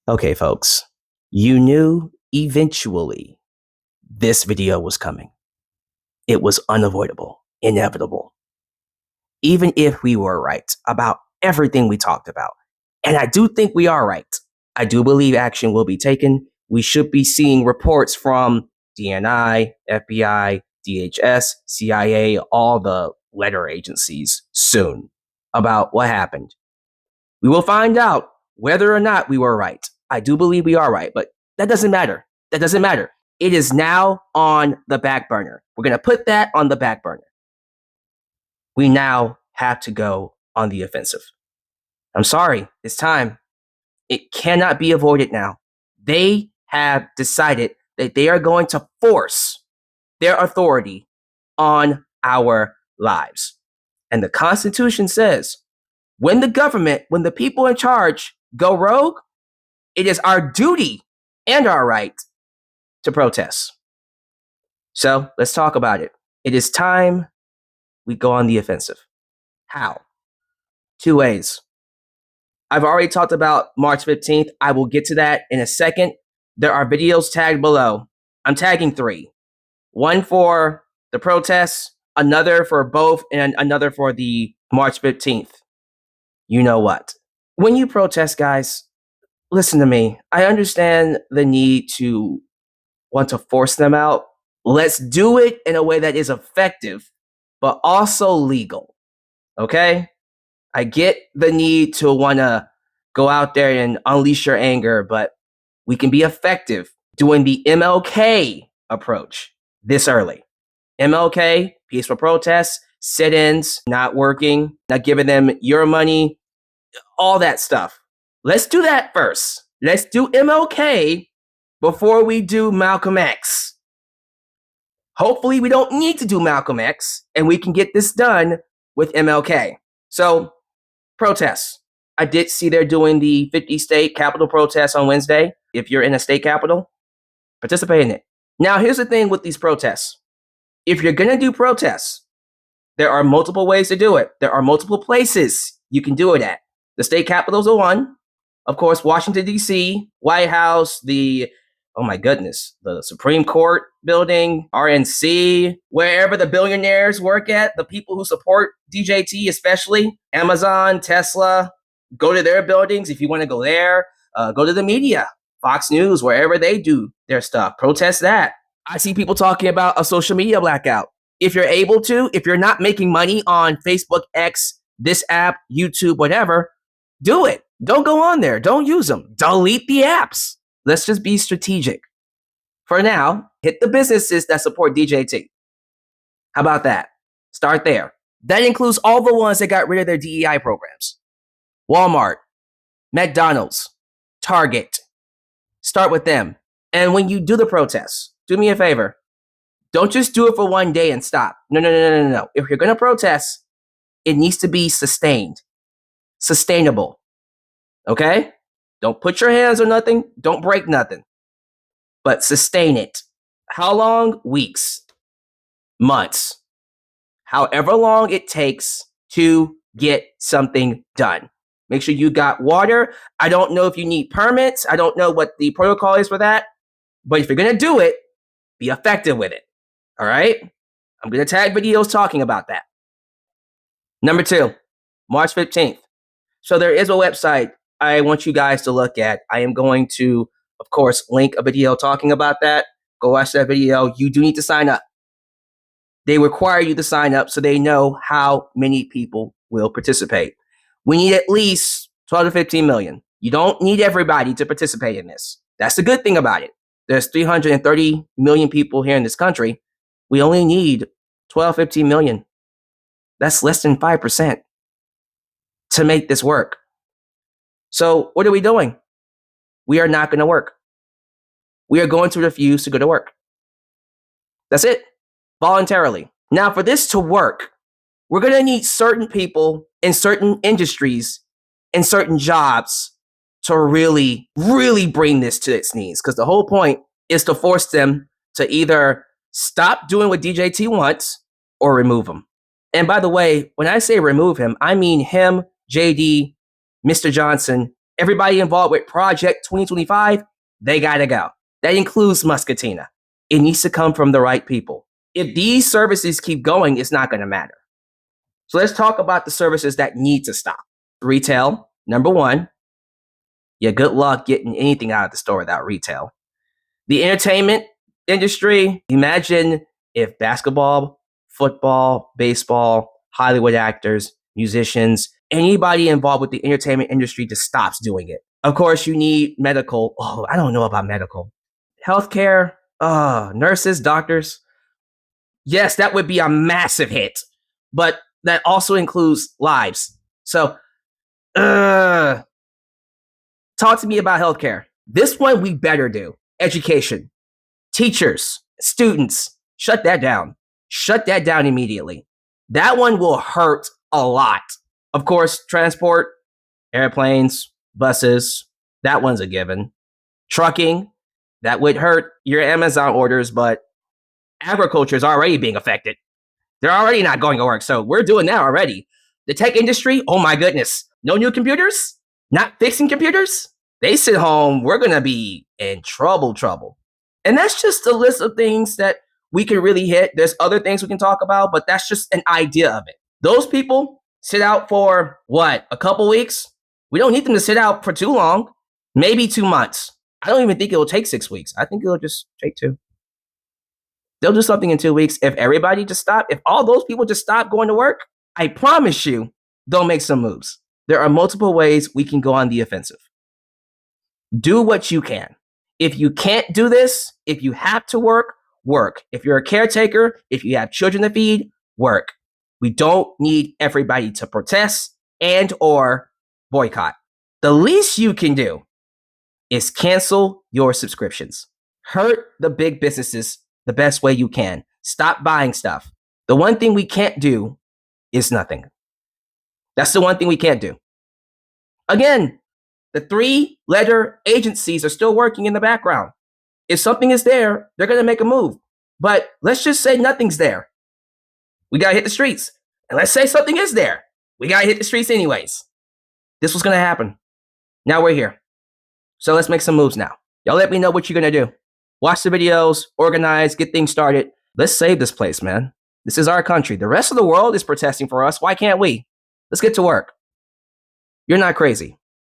Okay, folks, you knew eventually this video was coming. It was unavoidable, inevitable. Even if we were right about everything we talked about, and I do think we are right, I do believe action will be taken. We should be seeing reports from DNI, FBI, DHS, CIA, all the letter agencies soon about what happened. We will find out whether or not we were right. I do believe we are right, but that doesn't matter. That doesn't matter. It is now on the back burner. We're going to put that on the back burner. We now have to go on the offensive. I'm sorry, it's time. It cannot be avoided now. They have decided that they are going to force their authority on our lives. And the Constitution says when the government, when the people in charge go rogue, it is our duty and our right to protest. So let's talk about it. It is time we go on the offensive. How? Two ways. I've already talked about March 15th. I will get to that in a second. There are videos tagged below. I'm tagging 3. One for the protests, another for both, and another for the March 15th. You know what? When you protest, guys, listen to me. I understand the need to want to force them out. Let's do it in a way that is effective, but also legal. Okay? I get the need to want to go out there and unleash your anger, but we can be effective doing the MLK approach this early. MLK, peaceful protests, sit-ins, not working, not giving them your money, all that stuff. Let's do that first. Let's do MLK before we do Malcolm X. Hopefully, we don't need to do Malcolm X, and we can get this done with MLK. So, protests. I did see they're doing the 50 state capital protests on Wednesday. If you're in a state capital, participate in it. Now, here's the thing with these protests. If you're going to do protests, there are multiple ways to do it. There are multiple places you can do it at. The state capitals are one. Of course, Washington, D.C., White House, the Supreme Court building, RNC, wherever the billionaires work at, the people who support DJT, especially Amazon, Tesla, go to their buildings if you want to go there. Go to the media, Fox News, wherever they do their stuff. Protest that. I see people talking about a social media blackout. If you're able to, if you're not making money on Facebook, X, this app, YouTube, whatever, do it. Don't go on there. Don't use them. Delete the apps. Let's just be strategic. For now, hit the businesses that support DJT. How about that? Start there. That includes all the ones that got rid of their DEI programs. Walmart, McDonald's, Target. Start with them. And when you do the protests, do me a favor. Don't just do it for one day and stop. No. If you're going to protest, it needs to be sustained. Sustainable. Okay? Don't put your hands on nothing. Don't break nothing. But sustain it. How long? Weeks. Months. However long it takes to get something done. Make sure you got water. I don't know if you need permits. I don't know what the protocol is for that. But if you're going to do it, be effective with it. All right? I'm going to tag videos talking about that. Number 2, March 15th. So there is a website I want you guys to look at. I am going to, of course, link a video talking about that. Go watch that video. You do need to sign up. They require you to sign up so they know how many people will participate. We need at least 12 to 15 million. You don't need everybody to participate in this. That's the good thing about it. There's 330 million people here in this country. We only need 12, 15 million. That's less than 5% to make this work. So what are we doing? We are not going to work. We are going to refuse to go to work. That's it. Voluntarily. Now, for this to work, we're going to need certain people in certain industries and certain jobs to really, really bring this to its knees. Because the whole point is to force them to either stop doing what DJT wants or remove him. And by the way, when I say remove him, I mean him, JD, Mr. Johnson, Everybody involved with Project 2025, they gotta go. That includes Muscatina. It needs to come from the right people. If these services keep going, it's not gonna matter. So let's talk about the services that need to stop. Retail, number one. Yeah, good luck getting anything out of the store without retail. The entertainment industry, imagine if basketball, football, baseball, Hollywood actors, musicians, anybody involved with the entertainment industry just stops doing it. Of course, you need medical. Oh, I don't know about medical. Healthcare, nurses, doctors. Yes, that would be a massive hit, but that also includes lives. So, talk to me about healthcare. This one we better do. Education, teachers, students, shut that down. Shut that down immediately. That one will hurt a lot. Of course, transport, airplanes, buses, that one's a given. Trucking, that would hurt your Amazon orders, but agriculture is already being affected. They're already not going to work, so we're doing that already. The tech industry, oh my goodness, no new computers? Not fixing computers? They sit home, we're gonna be in trouble. And that's just a list of things that we can really hit. There's other things we can talk about, but that's just an idea of it. Those people sit out for what, a couple weeks? We don't need them to sit out for too long, maybe 2 months. I don't even think it'll take 6 weeks. I think it'll just take 2. They'll do something in 2 weeks. If everybody just stop, if all those people just stop going to work, I promise you, they'll make some moves. There are multiple ways we can go on the offensive. Do what you can. If you can't do this, if you have to work, work. If you're a caretaker, if you have children to feed, work. We don't need everybody to protest and or boycott. The least you can do is cancel your subscriptions. Hurt the big businesses the best way you can. Stop buying stuff. The one thing we can't do is nothing. That's the one thing we can't do. Again, the 3-letter agencies are still working in the background. If something is there, they're going to make a move. But let's just say nothing's there. We got to hit the streets. And let's say something is there. We got to hit the streets anyways. This was going to happen. Now we're here. So let's make some moves now. Y'all let me know what you're going to do. Watch the videos, organize, get things started. Let's save this place, man. This is our country. The rest of the world is protesting for us. Why can't we? Let's get to work. You're not crazy.